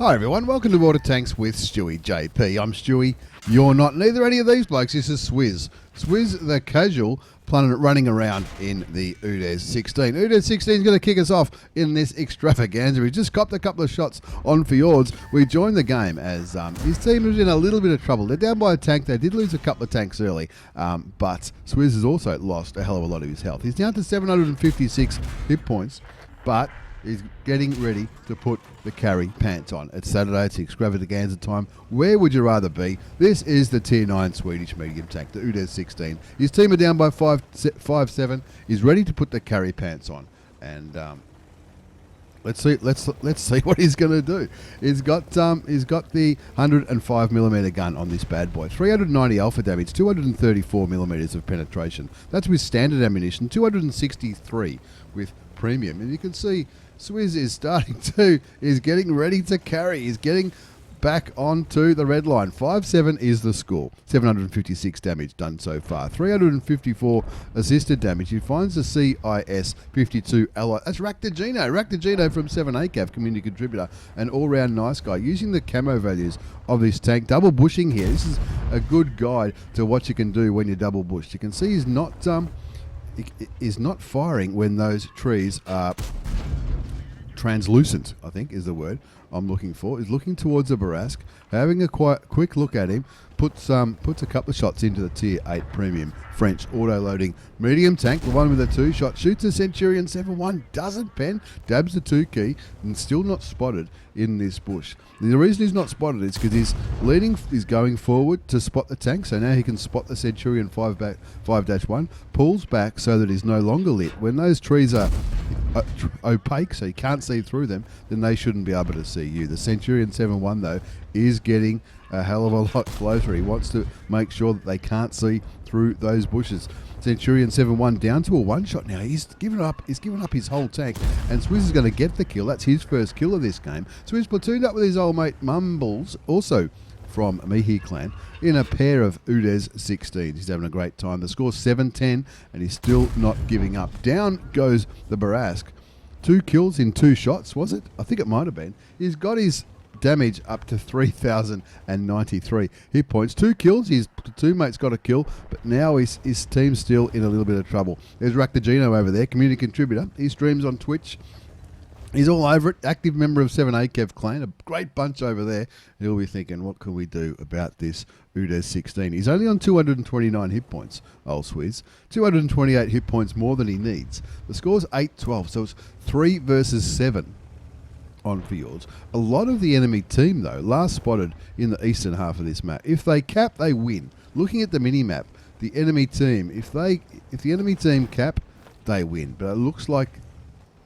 Hi everyone, welcome to Water Tanks with stewiejp. I'm Stewie, you're not, neither any of these blokes. This is Swizz. Swizz, the casual planet running around in the Udes 16. Udes 16 is going to kick us off in this extravaganza. We just copped a couple of shots on Fjords. We joined the game as his team was in a little bit of trouble. They're down by a tank. They did lose a couple of tanks early, but Swizz has also lost a hell of a lot of his health. He's down to 756 hit points, but he's getting ready to put the carry pants on. It's Saturday, it's extravaganza time. Where would you rather be? This is the Tier 9 Swedish medium tank, the Udes 16. His team are down by 5-7. He's ready to put the carry pants on. And let's see what he's going to do. He's got the 105mm gun on this bad boy. 390 alpha damage, 234mm of penetration. That's with standard ammunition, 263 with premium. And you can see Swizz is getting ready to carry. He's getting back onto the red line. 5-7 is the score. 756 damage done so far. 354 assisted damage. He finds the CIS52 ally. That's Raktagino. Raktagino from 7ACAV, community contributor, an all-round nice guy. Using the camo values of this tank. Double bushing here. This is a good guide to what you can do when you're double bushed. You can see he's not firing when those trees are translucent, I think is the word I'm looking for. He's looking towards the Barask, having a quick look at him, puts a couple of shots into the Tier 8 premium French auto-loading medium tank, the one with a 2-shot, shoots a Centurion 7-1, doesn't pen, dabs the 2 key, and still not spotted in this bush. The reason he's not spotted is because he's going forward to spot the tank, so now he can spot the Centurion 5-1, pulls back so that he's no longer lit. When those trees are opaque, so you can't see through them, then they shouldn't be able to see you. The Centurion 7-1, though, is getting a hell of a lot closer. He wants to make sure that they can't see through those bushes. Centurion 7-1 down to a 1-shot now. He's given up his whole tank, and Swizz is going to get the kill. That's his first kill of this game. Swizz platooned up with his old mate Mumbles, also from Mihi clan, in a pair of Udes 16. He's having a great time. The score's 7-10, and he's still not giving up. Down goes the Barask. 2 kills in 2 shots, was it? I think it might have been. He's got his damage up to 3,093 hit points. 2 kills. His platoon mate's got a kill, but now his team's still in a little bit of trouble. There's Raktagino over there, community contributor. He streams on Twitch. He's all over it. Active member of 7ACAV clan. A great bunch over there. He'll be thinking, what can we do about this Udes 16? He's only on 229 hit points, old Swizz. 228 hit points more than he needs. The score's 8-12, so it's 3 versus 7 on Fjords. A lot of the enemy team, though, last spotted in the eastern half of this map. If they cap, they win. Looking at the mini-map, the enemy team, if the enemy team cap, they win. But it looks like,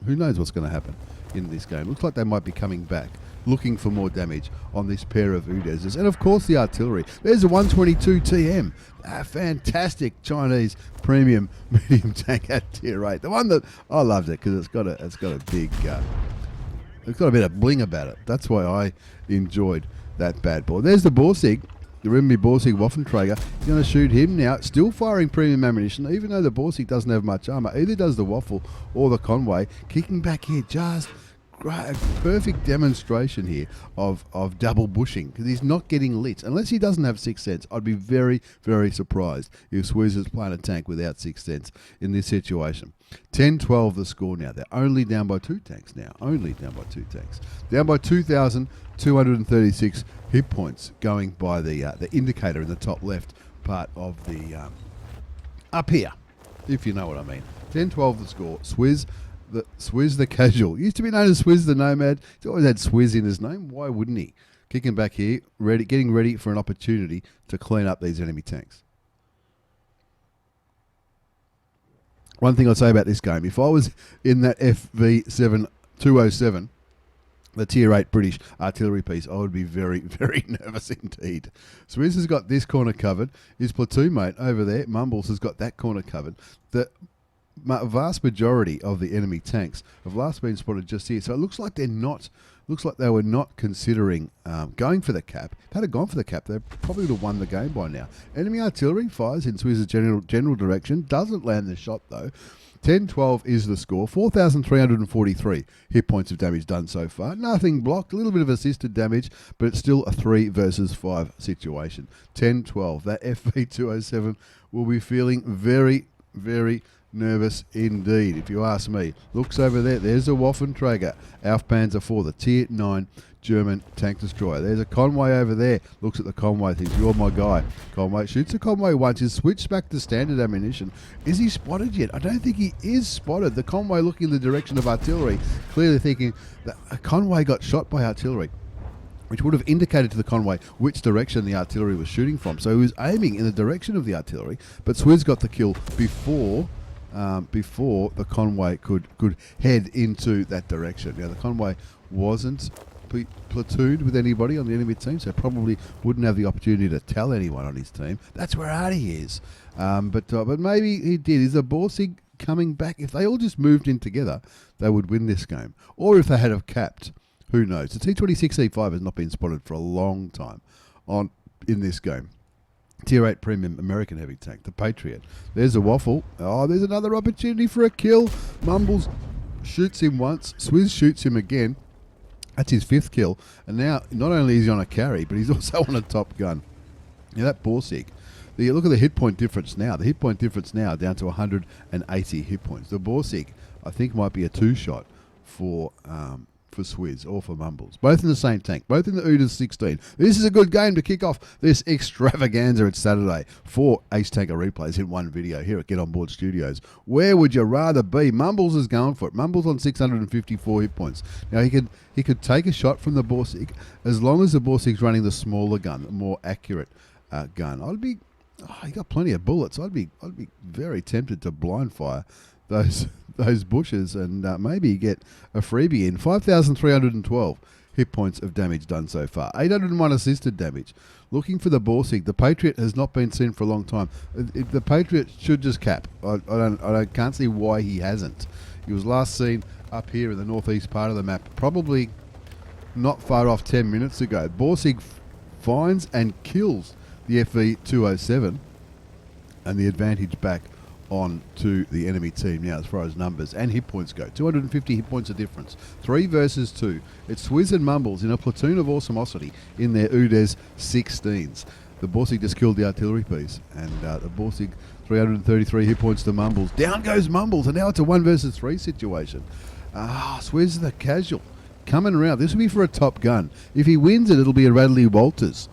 who knows what's going to happen in this game. Looks like they might be coming back, looking for more damage on this pair of Udeses. And of course the artillery. There's a 122 TM, a fantastic Chinese premium medium tank at Tier 8. The one that I loved it because it's got a big, it's got a bit of bling about it. That's why I enjoyed that bad boy. There's the Borsig. The Rimby Borsig Waffenträger. He's going to shoot him now. Still firing premium ammunition, even though the Borsig doesn't have much armor. Either does the Waffle or the Conway. Kicking back here, just great, perfect demonstration here of double bushing, because he's not getting lit. Unless he doesn't have 6th sense, I'd be very, very surprised if Swizz is playing a tank without 6th sense in this situation. 10-12 the score now. They're only down by 2 tanks now. Only down by 2 tanks. Down by 2,236 hit points, going by the indicator in the top left part of the up here, if you know what I mean. 10-12 the score. Swizz the casual. Used to be known as Swizz the nomad. He's always had Swizz in his name. Why wouldn't he? Kicking back here, getting ready for an opportunity to clean up these enemy tanks. One thing I'd say about this game, if I was in that FV207, the Tier 8 British artillery piece, I would be very, very nervous indeed. Swizz has got this corner covered. His platoon mate over there, Mumbles, has got that corner covered. The vast majority of the enemy tanks have last been spotted just here. So it looks like they were not considering going for the cap. If they had gone for the cap, they probably would have won the game by now. Enemy artillery fires in Swizz's general direction. Doesn't land the shot, though. 10-12 is the score. 4,343 hit points of damage done so far. Nothing blocked, a little bit of assisted damage, but it's still a 3 versus 5 situation. 10-12. That FV207 will be feeling very, very nervous indeed, if you ask me. Looks over there. There's a Waffenträger, Aufpanzer 4, the Tier 9 German tank destroyer. There's a Conway over there. Looks at the Conway, thinks, you're my guy. Conway shoots a Conway once. He's switched back to standard ammunition. Is he spotted yet? I don't think he is spotted. The Conway looking in the direction of artillery, clearly thinking that a Conway got shot by artillery, which would have indicated to the Conway which direction the artillery was shooting from. So he was aiming in the direction of the artillery, but Swizz got the kill before the Conway could head into that direction. Now, the Conway wasn't platooned with anybody on the enemy team, so probably wouldn't have the opportunity to tell anyone on his team. That's where Artie is. But maybe he did. Is the Borsig coming back? If they all just moved in together, they would win this game. Or if they had have capped, who knows? The T26 E5 has not been spotted for a long time in this game. Tier 8 premium American heavy tank, the Patriot. There's a waffle. Oh, there's another opportunity for a kill. Mumbles shoots him once. Swizz shoots him again. That's his 5th kill. And now, not only is he on a carry, but he's also on a top gun. Now, that Borsig, look at the hit point difference now. The hit point difference now down to 180 hit points. The Borsig, I think, might be a 2-shot for Swizz or for Mumbles. Both in the same tank, both in the Udes 16. This is a good game to kick off this extravaganza. It's Saturday. 4 Ace Tanker replays in one video here at Get On Board Studios. Where would you rather be? Mumbles is going for it. Mumbles on 654 hit points. Now he could take a shot from the Borsig as long as the Borsig's running the smaller gun, the more accurate gun. He got plenty of bullets. I'd be very tempted to blind fire those bushes and maybe get a freebie in. 5,312 hit points of damage done so far. 801 assisted damage. Looking for the Borsig. The Patriot has not been seen for a long time. The Patriot should just cap. I can't see why he hasn't. He was last seen up here in the northeast part of the map, probably not far off 10 minutes ago. Borsig finds and kills the FV207 and the advantage back on to the enemy team now as far as numbers and hit points go. 250 hit points of difference. 3 versus 2. It's Swizz and Mumbles in a platoon of awesomosity in their Udes 16s. The Borsig just killed the artillery piece, and the Borsig 333 hit points to Mumbles. Down goes Mumbles, and now it's a 1 versus 3 situation. Swizz the casual coming around. This will be for a top gun. If he wins it, it'll be a Radley Walters.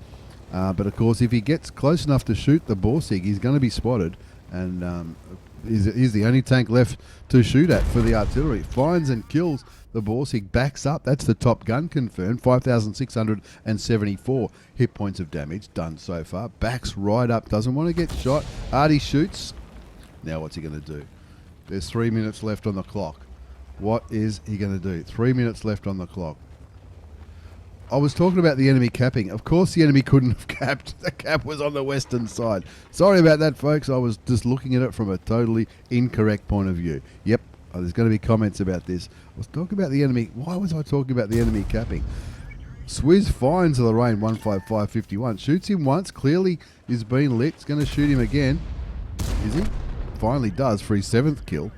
But of course, if he gets close enough to shoot the Borsig, he's going to be spotted. And he's the only tank left to shoot at for the artillery. Finds and kills the Borsig, backs up. That's the top gun confirmed. 5,674 hit points of damage done so far. Backs right up, doesn't want to get shot. Artie shoots. Now what's he going to do? There's 3 minutes left on the clock. What is he going to do? 3 minutes left on the clock. I was talking about the enemy capping. Of course the enemy couldn't have capped. The cap was on the western side. Sorry about that, folks. I was just looking at it from a totally incorrect point of view. Yep, there's going to be comments about this. I was talking about the enemy. Why was I talking about the enemy capping? Swizz finds Lorraine 155.51. Shoots him once. Clearly is being lit. It's going to shoot him again. Is he? Finally does for his 7th kill.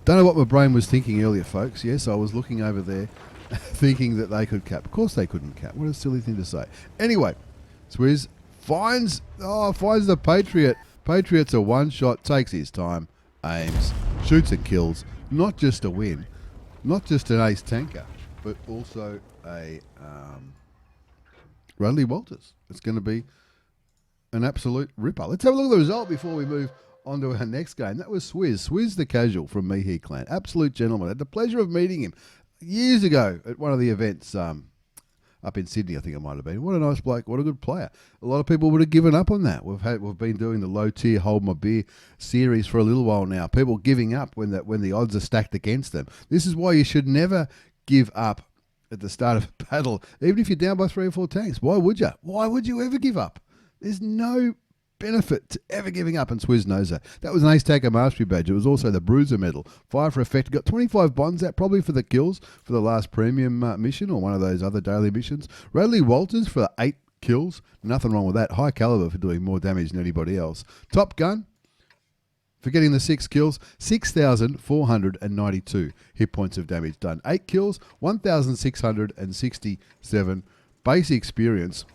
Don't know what my brain was thinking earlier, folks. Yes, I was looking over there thinking that they could cap. Of course they couldn't cap. What a silly thing to say. Anyway, Swizz finds the Patriot. Patriot's a 1-shot, takes his time, aims, shoots and kills. Not just a win, not just an ace tanker, but also a Radley Walters. It's going to be an absolute ripper. Let's have a look at the result before we move on to our next game. That was Swizz. Swizz the casual from Mehe Clan. Absolute gentleman. I had the pleasure of meeting him years ago at one of the events up in Sydney, I think it might have been. What a nice bloke. What a good player. A lot of people would have given up on that. We've been doing the low tier hold my beer series for a little while now. People giving up when the odds are stacked against them. This is why you should never give up at the start of a battle, even if you're down by 3 or 4 tanks. Why would you? Why would you ever give up? There's no benefit to ever giving up, and Swizz knows that. That was an Ace Tanker Mastery Badge. It was also the Bruiser Medal. Fire for effect. Got 25 bonds out, probably for the kills for the last premium mission or one of those other daily missions. Radley Walters for 8 kills. Nothing wrong with that. High caliber for doing more damage than anybody else. Top Gun For getting the 6 kills, 6,492 hit points of damage done. 8 kills, 1,667 base experience.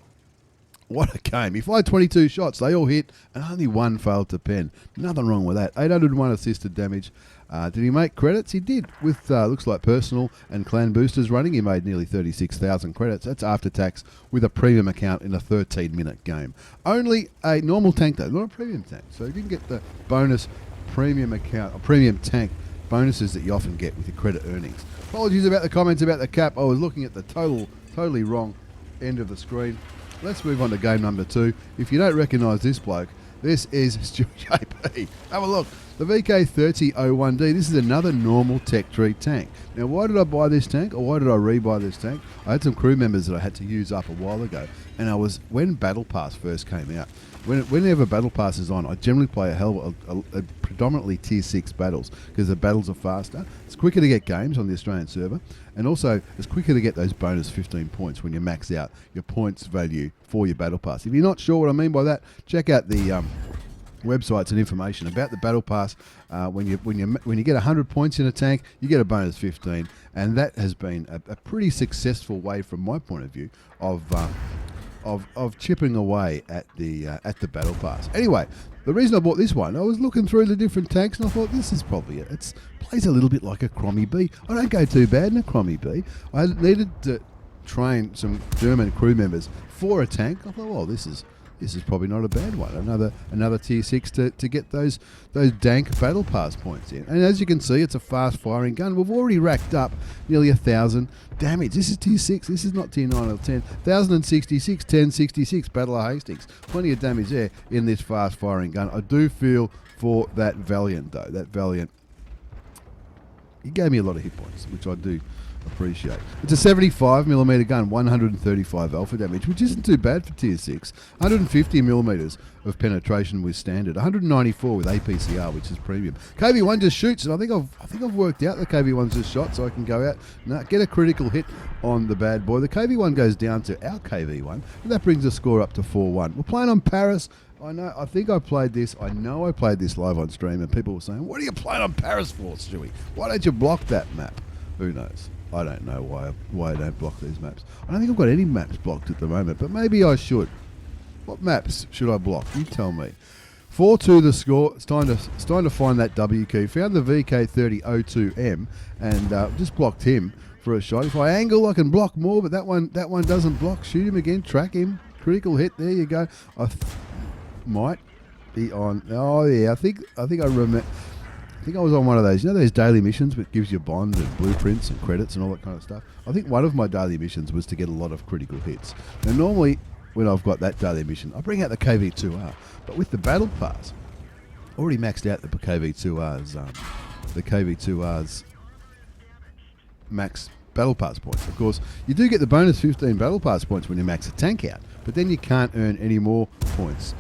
What a game. He fired 22 shots. They all hit and only one failed to pen. Nothing wrong with that. 801 assisted damage. Did he make credits? He did. With, looks like personal and clan boosters running, he made nearly 36,000 credits. That's after tax with a premium account in a 13-minute game. Only a normal tank, though, not a premium tank. So you didn't get the bonus premium account, or premium tank bonuses that you often get with your credit earnings. Apologies about the comments about the cap. I was looking at the totally wrong end of the screen. Let's move on to game number 2. If you don't recognise this bloke, this is stewiejp. Have a look. The VK30.01D. This is another normal Tech Tree tank. Now, why did I buy this tank, or why did I rebuy this tank? I had some crew members that I had to use up a while ago, and when Battle Pass first came out, whenever Battle Pass is on, I generally play a predominantly Tier 6 battles, because the battles are faster. It's quicker to get games on the Australian server, and also it's quicker to get those bonus 15 points when you max out your points value for your Battle Pass. If you're not sure what I mean by that, check out the websites and information about the Battle Pass. When you get 100 points in a tank, you get a bonus 15, and that has been a pretty successful way, from my point of view, of chipping away at the Battle Pass. Anyway, the reason I bought this one, I was looking through the different tanks and I thought, this is probably it. It plays a little bit like a Crommy B. I don't go too bad in a Crommy B. I needed to train some German crew members for a tank. I thought, well, this is probably not a bad one. Another Tier 6 to get those dank Battle Pass points in. And as you can see, it's a fast-firing gun. We've already racked up nearly 1,000 damage. This is Tier 6. This is not Tier 9 or 10. 1,066, 1066, Battle of Hastings. Plenty of damage there in this fast-firing gun. I do feel for that Valiant, though. That Valiant, he gave me a lot of hit points, which I do appreciate. It's a 75mm gun, 135 alpha damage, which isn't too bad for Tier 6. 150mm of penetration with standard, 194 with APCR, which is premium. KV1 just shoots, and I think I've worked out the KV1's just shot, so I can go out and get a critical hit on the bad boy. The KV1 goes down to our KV1, and that brings the score up to 4-1. We're playing on Paris. I know I played this live on stream, and people were saying, what are you playing on Paris for, Stewie? Why don't you block that map? Who knows? I don't know why I don't block these maps. I don't think I've got any maps blocked at the moment, but maybe I should. What maps should I block? You tell me. 4-2 the score. It's time to find that W key. Found the VK30.02M and just blocked him for a shot. If I angle, I can block more, but that one doesn't block. Shoot him again. Track him. Critical hit. There you go. Might be on. Oh yeah, I think I remember. I think I was on one of those, those daily missions which gives you bonds and blueprints and credits and all that kind of stuff. I think one of my daily missions was to get a lot of critical hits. Now normally when I've got that daily mission, I bring out the KV2R, but with the Battle Pass, I already maxed out the KV2R's max Battle Pass points. Of course, you do get the bonus 15 Battle Pass points when you max a tank out, but then you can't earn any more points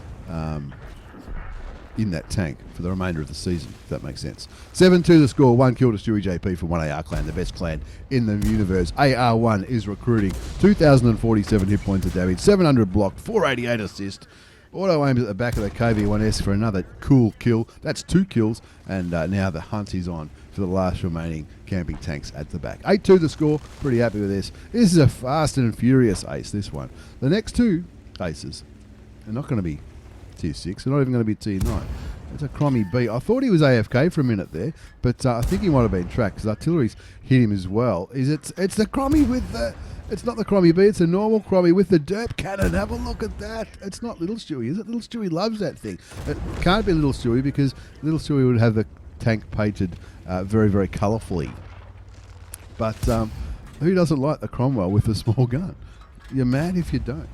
in that tank for the remainder of the season, if that makes sense. 7-2 the score, 1 kill to stewiejp from 1AR clan, the best clan in the universe. AR1 is recruiting, 2,047 hit points of damage, 700 blocked, 488 assist. Auto aims at the back of the KV1S for another cool kill. That's 2 kills, and now the hunt is on for the last remaining camping tanks at the back. 8-2 the score, pretty happy with this. This is a fast and furious ace, this one. The next 2 aces are not going to be Tier 6, they're not even going to be Tier 9. It's a Crommy B. I thought he was AFK for a minute there, but I think he might have been tracked because artillery's hit him as well. It's the Crommy with the... It's not the Crommy B, it's a normal Crommy with the derp cannon. Have a look at that. It's not Little Stewie, is it? Little Stewie loves that thing. It can't be Little Stewie because Little Stewie would have the tank painted very, very colourfully. But who doesn't like the Cromwell with a small gun? You're mad if you don't.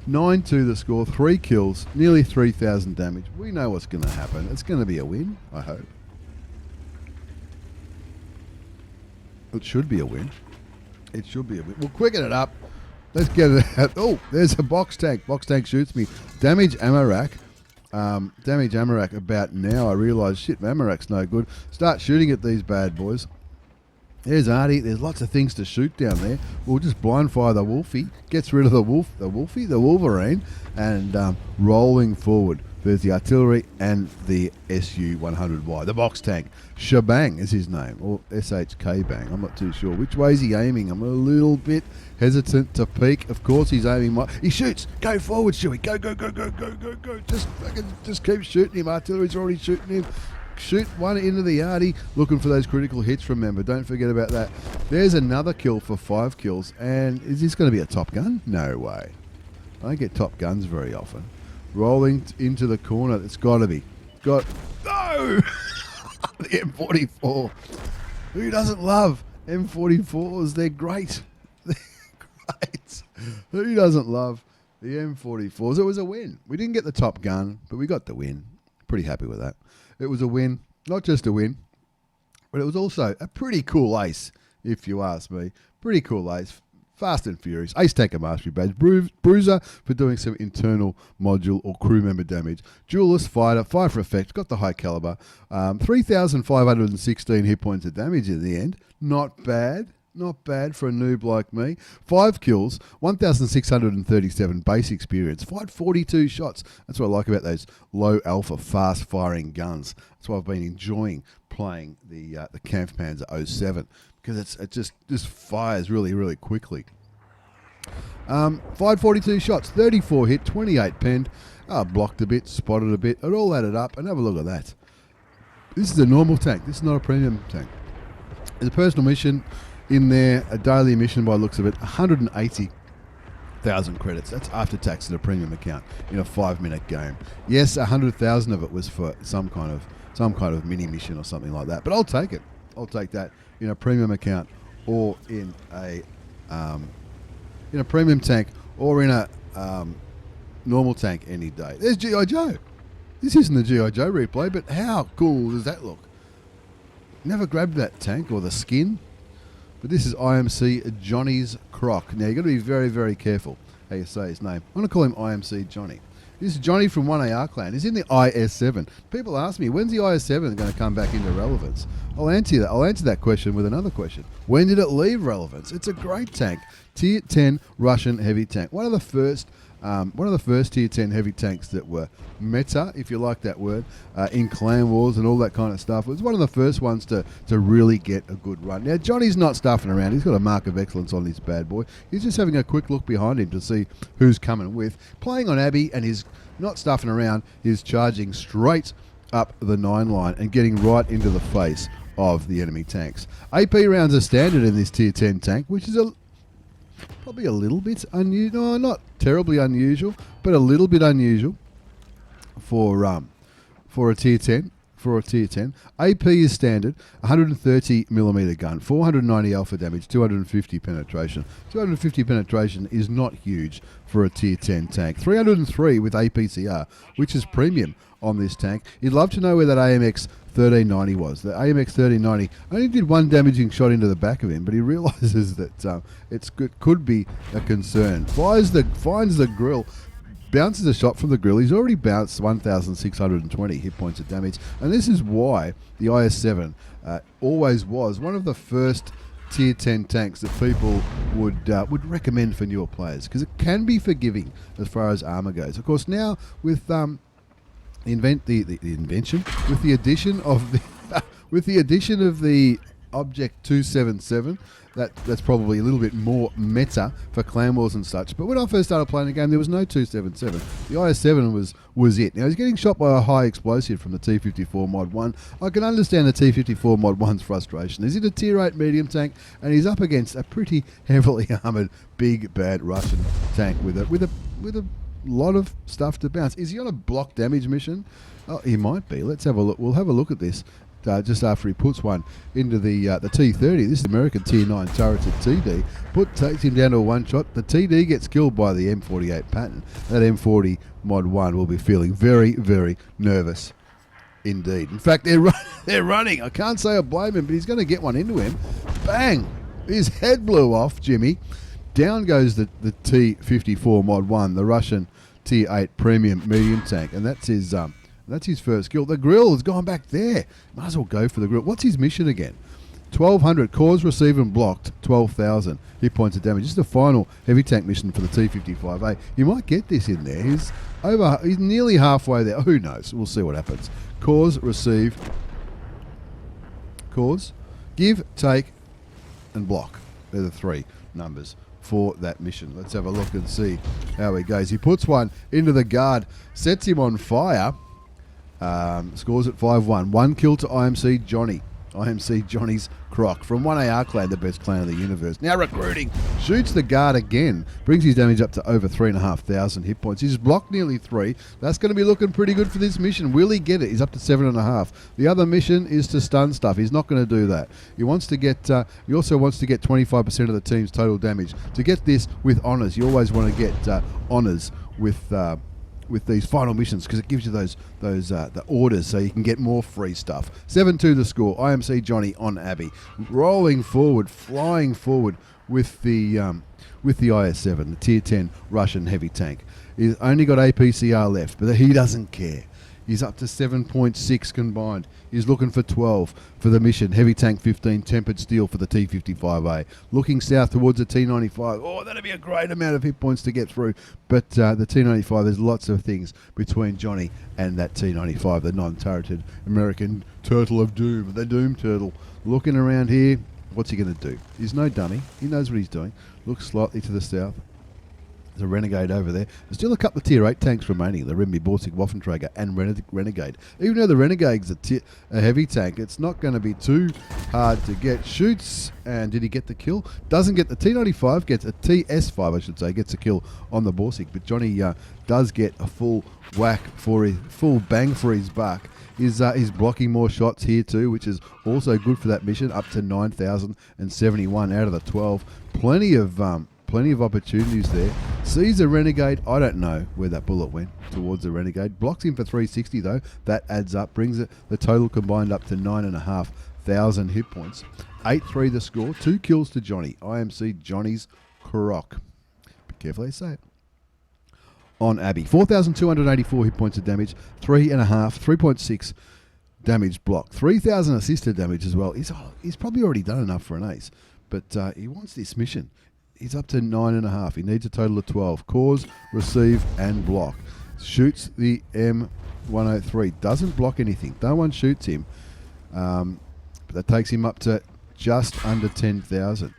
9-2 the score, 3 kills, nearly 3,000 damage. We know what's going to happen. It's going to be a win, I hope. It should be a win. It should be a win. We'll quicken it up. Let's get it out. Oh, there's a box tank. Box tank shoots me. Damage ammo rack. Damage ammo rack about now. I realise, shit, ammo rack's no good. Start shooting at these bad boys. There's Artie. There's lots of things to shoot down there. We'll just blind fire the Wolfie. Gets rid of the Wolverine, and rolling forward There's the artillery and the SU-100Y. The box tank. Shebang is his name, or SHK Bang. I'm not too sure. Which way is he aiming? I'm a little bit hesitant to peek. Of course he's aiming. He shoots. Go forward, Stewie. Go, go, go, go, go, go, go. Just keep shooting him. Artillery's already shooting him. Shoot one into the yardie. Looking for those critical hits, remember. Don't forget about that. There's another kill for 5 kills. And is this going to be a Top Gun? No way. I don't get Top Guns very often. Rolling into the corner. It's got to be. No! The M44. Who doesn't love M44s? They're great. They're great. Who doesn't love the M44s? It was a win. We didn't get the Top Gun, but we got the win. Pretty happy with that. It was a win. Not just a win, but it was also a pretty cool ace, if you ask me. Pretty cool ace. Fast and Furious. Ace Tanker Mastery Badge. Bruiser for doing some internal module or crew member damage. Duelist Fighter. Fire for effect. Got the high caliber. 3,516 hit points of damage in the end. Not bad. Not bad for a noob like me. 5 kills. 1,637 base experience. Fired 42 shots. That's what I like about those low alpha fast firing guns. That's why I've been enjoying playing the Kampfpanzer 07. Because it just fires really, really quickly. Fired 42 shots, 34 hit, 28 penned, blocked a bit, spotted a bit. It all added up, and have a look at that. This is a normal tank. This is not a premium tank. There's a personal mission in there, a daily mission by the looks of it, 180,000 credits. That's after tax in a premium account in a 5-minute game. Yes, 100,000 of it was for some kind of mini mission or something like that. But I'll take it. I'll take that in a premium account or in a premium tank or in a normal tank any day. There's G.I. Joe. This isn't the G.I. Joe replay, but how cool does that look? Never grabbed that tank or the skin, but this is IMC Johnny's croc. Now, you've got to be very, very careful how you say his name. I'm going to call him IMC Johnny. This is Johnny from 1AR Clan. He's in the IS7. People ask me, when's the IS7 going to come back into relevance? I'll answer that. I'll answer that question with another question. When did it leave relevance? It's a great tank. Tier 10 Russian heavy tank. One of the first Tier 10 heavy tanks that were meta, if you like that word, in clan wars and all that kind of stuff. It was one of the first ones to really get a good run. Now, Johnny's not stuffing around. He's got a mark of excellence on this bad boy. He's just having a quick look behind him to see who's coming with. Playing on Abbey, and he's not stuffing around. He's charging straight up the 9 line and getting right into the face of the enemy tanks. AP rounds are standard in this Tier 10 tank, which is probably a little bit unusual. No, not terribly unusual, but a little bit unusual for a Tier 10. For a Tier 10, AP is standard. 130mm gun, 490 alpha damage, 250 penetration. 250 penetration is not huge for a Tier 10 tank. 303 with APCR, which is premium on this tank. You'd love to know where that AMX 1390 was. The AMX 1390 only did one damaging shot into the back of him, but he realises that it could be a concern. Finds the grill, bounces a shot from the grill. He's already bounced 1,620 hit points of damage, and this is why the IS7 always was one of the first Tier 10 tanks that people would recommend for newer players, because it can be forgiving as far as armor goes. Of course, now with the addition of the Object 277, that's probably a little bit more meta for clan wars and such. But when I first started playing the game, there was no 277. The IS7 was it. Now, he's getting shot by a high explosive from the T54 Mod 1. I can understand the T54 Mod 1's frustration. He's in a Tier 8 medium tank, and he's up against a pretty heavily armoured, big, bad Russian tank with a lot of stuff to bounce. Is he on a block damage mission? Oh, he might be. Let's have a look. We'll have a look at this just after he puts one into the T30. This is the American Tier 9 turret at TD. Takes him down to a one shot. The TD gets killed by the M48 pattern. That M40 Mod 1 will be feeling very, very nervous indeed. In fact, they're running. I can't say I blame him, but he's going to get one into him. Bang! His head blew off, Jimmy. Down goes the T54 Mod 1, the Russian Tier 8 premium medium tank, and that's his first kill. The grill has gone back there. Might as well go for the grill. What's his mission again? 1200. Cause, receive, and blocked. 12,000 hit points of damage. This is the final heavy tank mission for the T55A. You might get this in there. He's nearly halfway there. Who knows? We'll see what happens. Cause, receive, cause, give, take, and block. They're the three numbers for that mission. Let's have a look and see how he goes. He puts one into the guard, sets him on fire, scores at 5-1. 1 kill to IMC Johnny. IMC Johnny's Croc from 1AR clan, the best clan of the universe. Now recruiting, shoots the guard again, brings his damage up to over 3,500 hit points. He's blocked nearly 3. That's going to be looking pretty good for this mission. Will he get it? He's up to 7.5. The other mission is to stun stuff. He's not going to do that. He wants to get. He also wants to get 25% of the team's total damage. To get this with honours, you always want to get honours with these final missions, because it gives you the orders, so you can get more free stuff. 7-2 the score. IMC Johnny on Abbey, rolling forward, flying forward with the IS7, the tier 10 Russian heavy tank. He's only got APCR left, but he doesn't care. He's up to 7.6 combined. He's looking for 12 for the mission. Heavy Tank 15, Tempered Steel for the T55A. Looking south towards the T95. Oh, that'd be a great amount of hit points to get through. But the T95, there's lots of things between Johnny and that T95, the non-turreted American Turtle of Doom, the Doom Turtle. Looking around here, what's he going to do? He's no dummy. He knows what he's doing. Looks slightly to the south. There's a Renegade over there. There's still a couple of tier 8 tanks remaining, the Rimby, Borsig, Waffenträger and Renegade. Even though the Renegade's a heavy tank, it's not going to be too hard to get. Shoots, and did he get the kill? Doesn't get the T95, gets a TS5, I should say, gets a kill on the Borsig. But Johnny does get a full whack for his, full bang for his buck. He's blocking more shots here too, which is also good for that mission, up to 9,071 out of the 12. Plenty of opportunities there. Sees a Renegade. I don't know where that bullet went towards the Renegade. Blocks him for 360 though. That adds up. Brings the total combined up to 9,500 hit points. 8-3 the score. 2 kills to Johnny. IMC Johnny's Croc. Be careful how you say it. On Abbey. 4,284 hit points of damage. 3.6 damage block. 3,000 assisted damage as well. He's probably already done enough for an ace. But he wants this mission. He's up to 9.5. He needs a total of 12. Cause, receive, and block. Shoots the M103. Doesn't block anything. No one shoots him. But that takes him up to just under 10,000.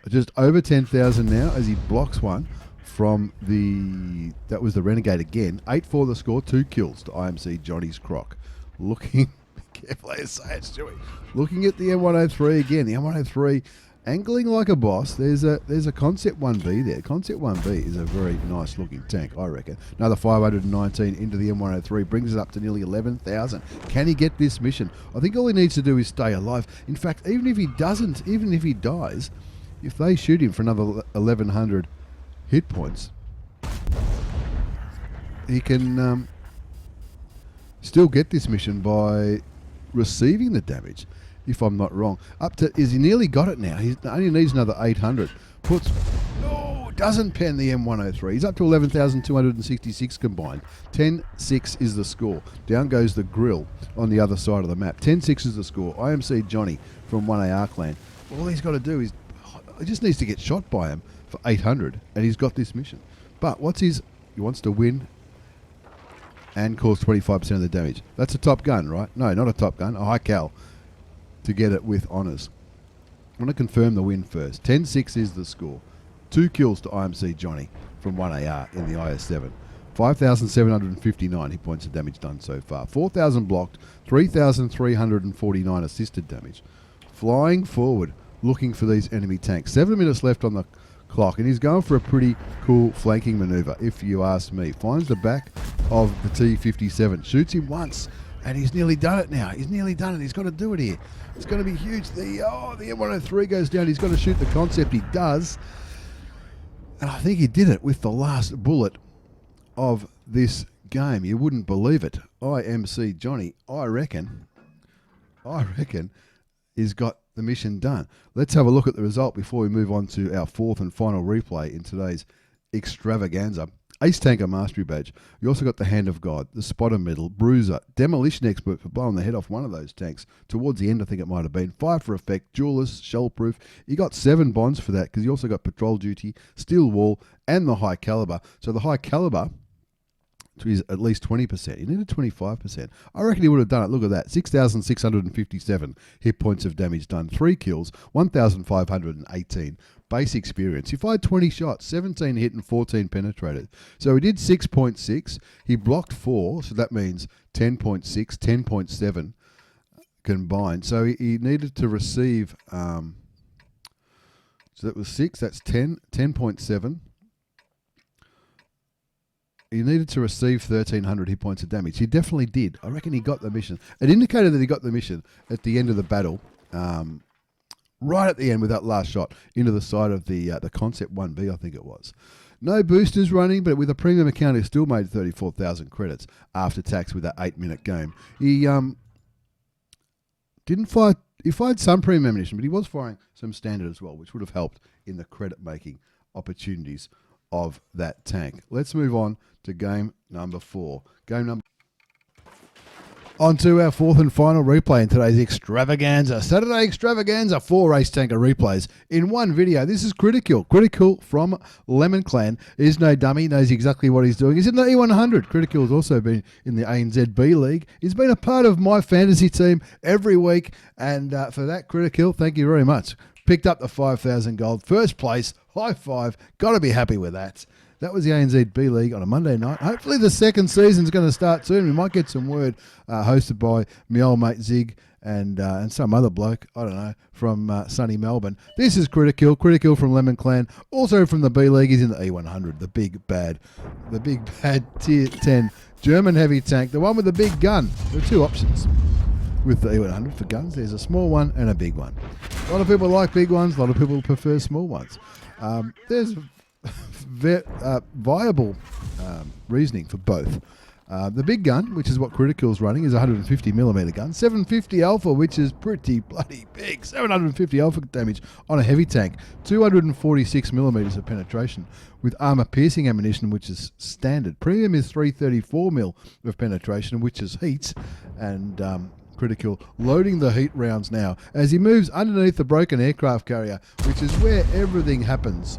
Just over 10,000 now as he blocks one from the... That was the Renegade again. 8-4 the score. 2 kills to IMC Johnny's Croc. Looking... Careful how you say it, Stewie. Looking at the M103 again. The M103... Angling like a boss. There's a Concept 1B there. Concept 1B is a very nice looking tank, I reckon. Another 519 into the M103 brings it up to nearly 11,000. Can he get this mission? I think all he needs to do is stay alive. In fact, even if he doesn't, even if he dies, if they shoot him for another 1,100 hit points, he can still get this mission by receiving the damage. If I'm not wrong. He nearly got it now. He only needs another 800. Doesn't pen the M103. He's up to 11,266 combined. 10-6 is the score. Down goes the grill on the other side of the map. 10-6 is the score. IMC Johnny from 1AR clan. All he's got to do is, he just needs to get shot by him for 800, and he's got this mission. But he wants to win and cause 25% of the damage. That's a Top Gun, right? No, not a Top Gun, a high cal. To get it with honours. I want to confirm the win first. 10-6 is the score. 2 kills to IMC Johnny from 1AR in the IS7. 5,759 hit points of damage done so far. 4,000 blocked, 3,349 assisted damage. Flying forward, looking for these enemy tanks. 7 minutes left on the clock, and he's going for a pretty cool flanking manoeuvre, if you ask me. Finds the back of the T57, shoots him once, and he's nearly done it now. He's nearly done it. He's got to do it here. It's going to be huge. The M103 goes down. He's got to shoot the Concept. He does. And I think he did it with the last bullet of this game. You wouldn't believe it. IMC Johnny, I reckon, he's got the mission done. Let's have a look at the result before we move on to our fourth and final replay in today's extravaganza. Ace Tanker Mastery Badge. You also got the Hand of God, the Spotter Medal, Bruiser, Demolition Expert for blowing the head off one of those tanks. Towards the end, I think it might have been. Fire for Effect, Duelist, Shellproof. You got 7 bonds for that because you also got Patrol Duty, Steel Wall, and the High Caliber. So the High Caliber is at least 20%. You needed 25%. I reckon he would have done it. Look at that. 6,657 hit points of damage done. 3 kills, 1,518 base experience. He fired 20 shots, 17 hit and 14 penetrated. So he did 6.6. He blocked 4, so that means 10.6, 10.7 combined. So he needed to receive, so that was 6, that's 10, 10.7. He needed to receive 1,300 hit points of damage. He definitely did. I reckon he got the mission. It indicated that he got the mission at the end of the battle, right at the end with that last shot into the side of the Concept 1B, I think it was. No boosters running, but with a premium account, he still made 34,000 credits after tax with that 8-minute game. He didn't fire. He fired some premium ammunition, but he was firing some standard as well, which would have helped in the credit-making opportunities of that tank. Let's move on to game number 4. On to our 4th and final replay in today's extravaganza. Saturday extravaganza, 4 race tanker replays in one video. This is KritaKil. KritaKil from Lemon Clan is no dummy, knows exactly what he's doing. He's in the E100. KritaKil has also been in the ANZBL League. He's been a part of my fantasy team every week, and for that, KritaKil, thank you very much. Picked up the 5,000 gold. First place, high five. Got to be happy with that. That was the ANZB League on a Monday night. Hopefully the second season's going to start soon. We might get some word, hosted by my old mate Zig and some other bloke, I don't know, from sunny Melbourne. This is KritaKil. KritaKil from Lemon Clan. Also from the B League. He's in the E100, the big bad tier 10 German heavy tank, the one with the big gun. There are 2 options with the E100 for guns. There's a small one and a big one. A lot of people like big ones. A lot of people prefer small ones. There's viable reasoning for both. The big gun, which is what KritaKil's running, is a 150mm gun. 750 alpha, which is pretty bloody big. 750 alpha damage on a heavy tank. 246mm of penetration with armor-piercing ammunition, which is standard. Premium is 334mm of penetration, which is heat. And KritaKil loading the heat rounds now as he moves underneath the broken aircraft carrier, which is where everything happens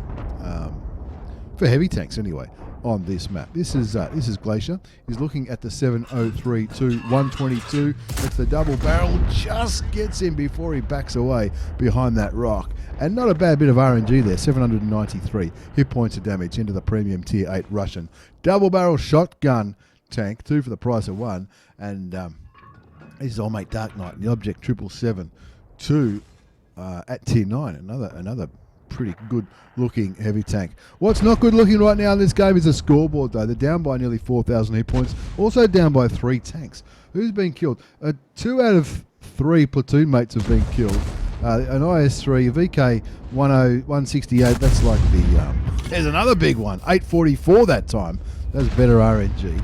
for heavy tanks anyway on this map. This is Glacier. He's looking at the 703-122. It's the double barrel, just gets him before he backs away behind that rock. And not a bad bit of RNG there, 793 hit points of damage into the premium tier 8 Russian double barrel shotgun tank, 2 for the price of 1. And this is old mate Dark Knight, the Object 777-2 at tier 9. Another pretty good looking heavy tank. What's not good looking right now in this game is the scoreboard though. They're down by nearly 4,000 hit points, also down by 3 tanks. Who's been killed? 2 out of 3 platoon mates have been killed. An IS3, VK30.01D, that's like the, there's another big one, 844 that time. That's better RNG.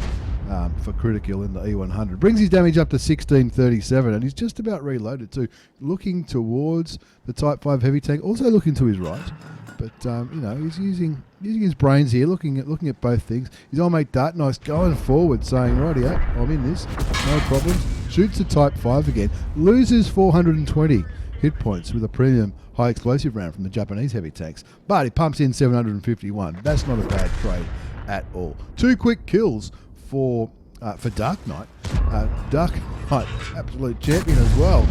For KritaKil in the E100. Brings his damage up to 1637, and he's just about reloaded too. Looking towards the Type 5 heavy tank, also looking to his right. But you know, he's using his brains here, looking at both things. His old mate Dart Nice going forward, saying, "Rightio, I'm in this, no problems." Shoots the Type 5 again, loses 420 hit points with a premium high explosive round from the Japanese heavy tanks, but he pumps in 751. That's not a bad trade at all. 2 quick kills for Dark Knight. Dark Knight, absolute champion as well.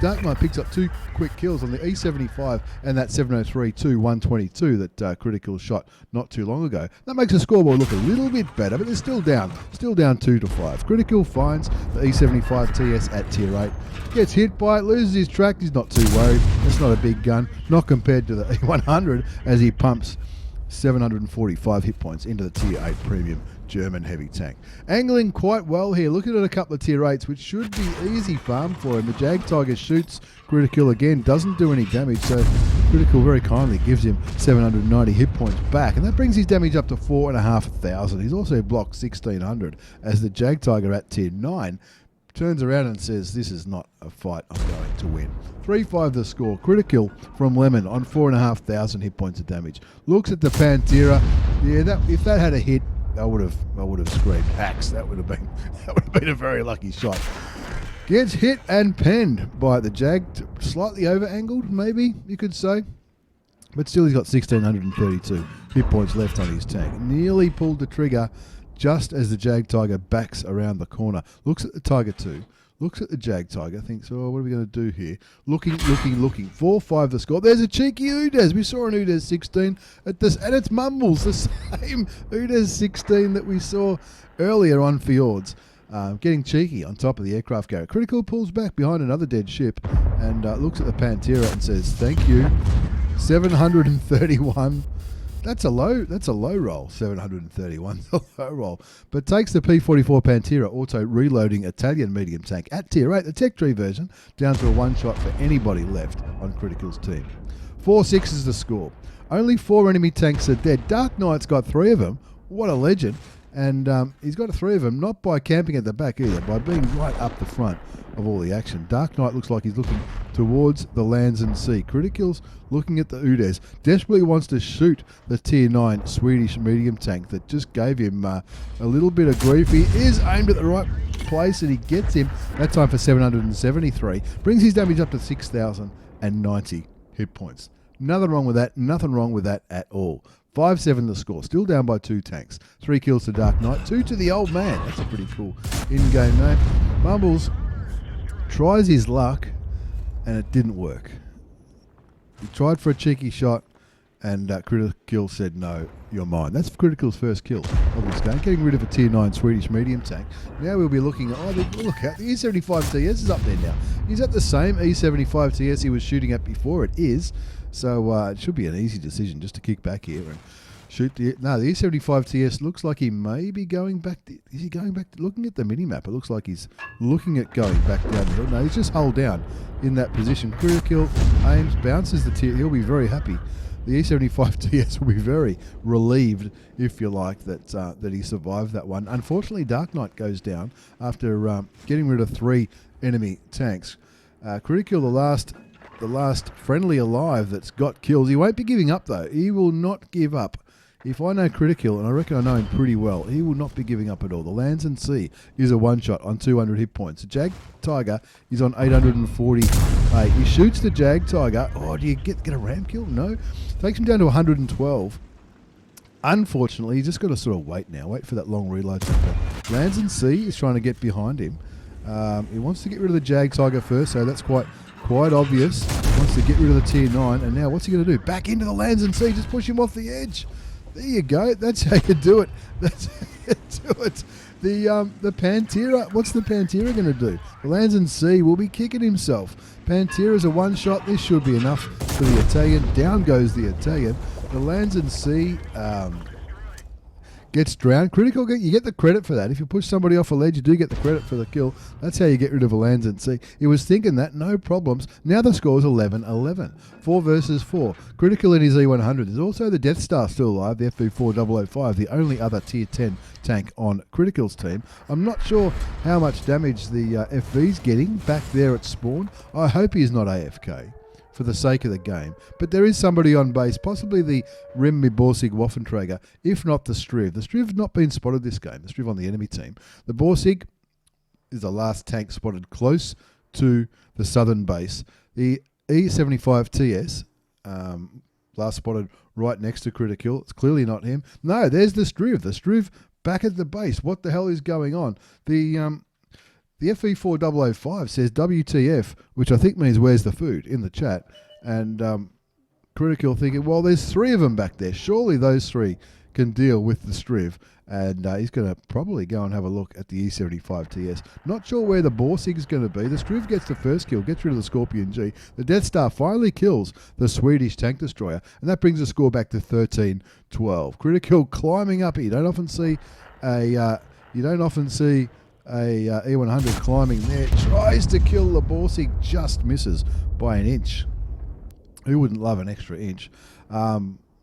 Dark Knight picks up 2 quick kills on the E75 and that 703-122 that KritaKil shot not too long ago. That makes the scoreboard look a little bit better, but they're still down 2-5. KritaKil finds the E75 TS at tier 8. Gets hit by it, loses his track. He's not too worried. It's not a big gun, not compared to the E100 as he pumps 745 hit points into the tier 8 premium German heavy tank. Angling quite well here, looking at a couple of tier 8s, which should be easy farm for him. The Jag Tiger shoots KritaKil again, doesn't do any damage, so KritaKil very kindly gives him 790 hit points back, and that brings his damage up to 4,500. He's also blocked 1,600 as the Jag Tiger at tier 9 turns around and says, this is not a fight I'm going to win. 3-5 the score. KritaKil from Lemon on 4,500 hit points of damage. Looks at the Pantera. Yeah, if that had a hit, I would have screamed hacks. That would have been a very lucky shot. Gets hit and penned by the Jag, slightly over angled, maybe you could say. But still, he's got 1,632 hit points left on his tank. Nearly pulled the trigger just as the Jag Tiger backs around the corner. Looks at the Tiger 2. Looks at the Jag Tiger. Thinks, oh, what are we going to do here? Looking. 4-5 the score. There's a cheeky Udes. We saw an Udes 16 at this, and it's Mumbles, the same Udes 16 that we saw earlier on Fjords. Getting cheeky on top of the aircraft carrier. KritaKil pulls back behind another dead ship and looks at the Pantera and says, thank you. 731. That's a low roll. 731 is a low roll. But takes the P-44 Pantera auto reloading Italian medium tank at tier 8, the tech tree version, down to a one shot for anybody left on KritaKil's team. 4-6 is the score. Only 4 enemy tanks are dead. Dark Knight's got 3 of them. What a legend. And he's got 3 of them, not by camping at the back either, by being right up the front of all the action. Dark Knight looks like he's looking towards the lands and sea. KritaKil's looking at the Udes. Desperately wants to shoot the tier 9 Swedish medium tank that just gave him a little bit of grief. He is aimed at the right place and he gets him. That time for 773. Brings his damage up to 6,090 hit points. Nothing wrong with that. Nothing wrong with that at all. 5-7 the score. Still down by 2 tanks. 3 kills to Dark Knight. 2 to the Old Man. That's a pretty cool in-game name. Mumbles tries his luck and it didn't work. He tried for a cheeky shot and KritaKil said, no, you're mine. That's KritaKil's first kill of this game. Getting rid of a tier 9 Swedish medium tank. Now we'll be looking at, look at the E75 TS is up there now. He's at the same E75 TS he was shooting at before. It is. So it should be an easy decision just to kick back here and shoot the... No, the E75 TS looks like he may be going back... Is he going back... Looking at the mini-map, it looks like he's looking at going back down the hill. No, he's just hull down in that position. KritaKil aims, bounces the tier. He'll be very happy. The E75 TS will be very relieved, if you like, that he survived that one. Unfortunately, Dark Knight goes down after getting rid of 3 enemy tanks. KritaKil, the last friendly alive that's got kills. He won't be giving up, though. He will not give up. If I know KritaKil, and I reckon I know him pretty well, he will not be giving up at all. The Lands and Sea is a one-shot on 200 hit points. The Jag Tiger is on 848. He shoots the Jag Tiger. Oh, do you get a ram kill? No. Takes him down to 112. Unfortunately, he's just got to sort of wait now. Wait for that long reload. Lands and Sea is trying to get behind him. He wants to get rid of the Jag Tiger first, so that's quite obvious. Wants to get rid of the tier 9, and now what's he going to do? Back into the Lands and Sea, just push him off the edge. There you go. That's how you do it. That's how you do it. The Pantera, what's the Pantera going to do? The Lands and Sea will be kicking himself. Pantera's a one-shot. This should be enough for the Italian. Down goes the Italian. The Lands and Sea gets drowned. KritaKil, you get the credit for that. If you push somebody off a ledge, you do get the credit for the kill. That's how you get rid of a Lands and Sea. He was thinking that, no problems. Now the score is 11-11. 4 versus 4. KritaKil in his E100. There's also the Death Star still alive, the FV4005, the only other tier 10 tank on KritaKil's team. I'm not sure how much damage the FV's getting back there at spawn. I hope he's not AFK for the sake of the game. But there is somebody on base, possibly the Rimmy Borsig Waffenträger, if not the Striv. The Striv not been spotted this game, the Striv on the enemy team. The Borsig is the last tank spotted close to the southern base. The E75 TS, last spotted right next to KritaKil. It's clearly not him. No, there's the Striv. The Striv back at the base. What the hell is going on? The FV4005 says WTF, which I think means where's the food, in the chat. And KritaKil thinking, well, there's 3 of them back there. Surely those 3 can deal with the Striv. And he's going to probably go and have a look at the E75 TS. Not sure where the Borsig is going to be. The Striv gets the first kill, gets rid of the Scorpion G. The Death Star finally kills the Swedish tank destroyer. And that brings the score back to 13-12. KritaKil climbing up. You don't often see a E100 climbing there, tries to kill the Borsig, just misses by an inch. Who wouldn't love an extra inch?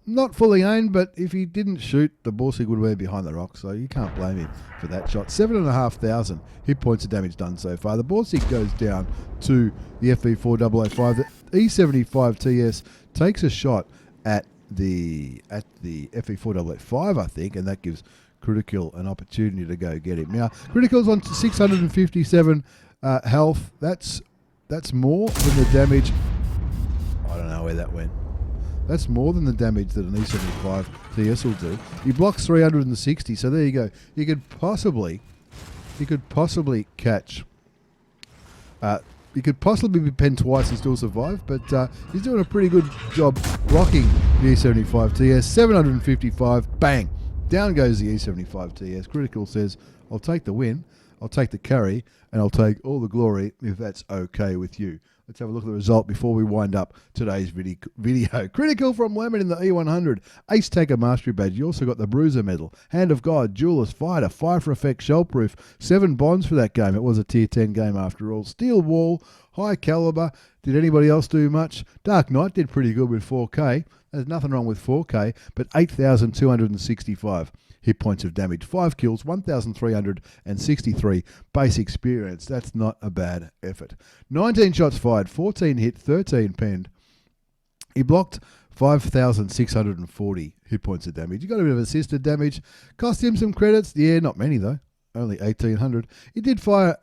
Not fully aimed, but if he didn't shoot, the Borsig would have been behind the rock, so you can't blame him for that shot. 7,500 hit points of damage done so far. The Borsig goes down to the FV4005. The E75 TS takes a shot at the FV4005, I think, and that gives KritaKil an opportunity to go get him. Now, KritaKil's on to 657 health. That's more than the damage. I don't know where that went. That's more than the damage that an E75 TS will do. He blocks 360, so there you go. He could possibly catch. He could possibly be penned twice and still survive, but he's doing a pretty good job blocking the E75 TS. 755, bang! Down goes the E75 TS. KritaKil says, I'll take the win, I'll take the carry, and I'll take all the glory if that's okay with you. Let's have a look at the result before we wind up today's video. KritaKil from Lemon in the E100. Ace Tanker Mastery Badge. You also got the Bruiser Medal. Hand of God, Duelist, Fighter, Fire for Effect, Shellproof. 7 bonds for that game. It was a Tier 10 game after all. Steel Wall, High Caliber. Did anybody else do much? Dark Knight did pretty good with 4K. There's nothing wrong with 4K, but 8,265 hit points of damage. 5 kills, 1,363 base experience. That's not a bad effort. 19 shots fired, 14 hit, 13 penned. He blocked 5,640 hit points of damage. He got a bit of assisted damage. Cost him some credits. Yeah, not many though. Only 1,800. He did fire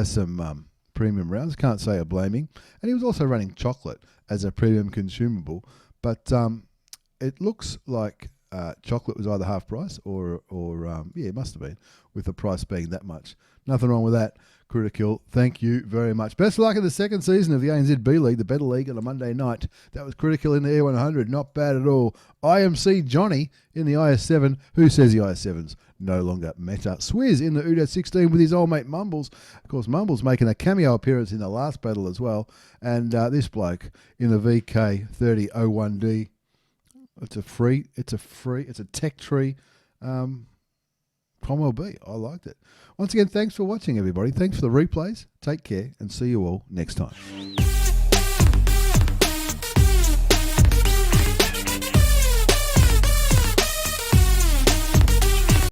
some premium rounds. Can't say I blame him. And he was also running chocolate as a premium consumable. But it looks like chocolate was either half price or yeah, it must have been, with the price being that much. Nothing wrong with that. KritaKil, thank you very much. Best of luck in the second season of the ANZBL League, the Better League, on a Monday night. That was KritaKil in the E100. Not bad at all. IMC Johnny in the IS7. Who says the IS7's no longer meta? Swizz in the Udes 16 with his old mate Mumbles. Of course, Mumbles making a cameo appearance in the last battle as well. And this bloke in the VK30.01D. It's a tech tree. Cromwell B. I liked it. Once again, thanks for watching, everybody. Thanks for the replays. Take care and see you all next time.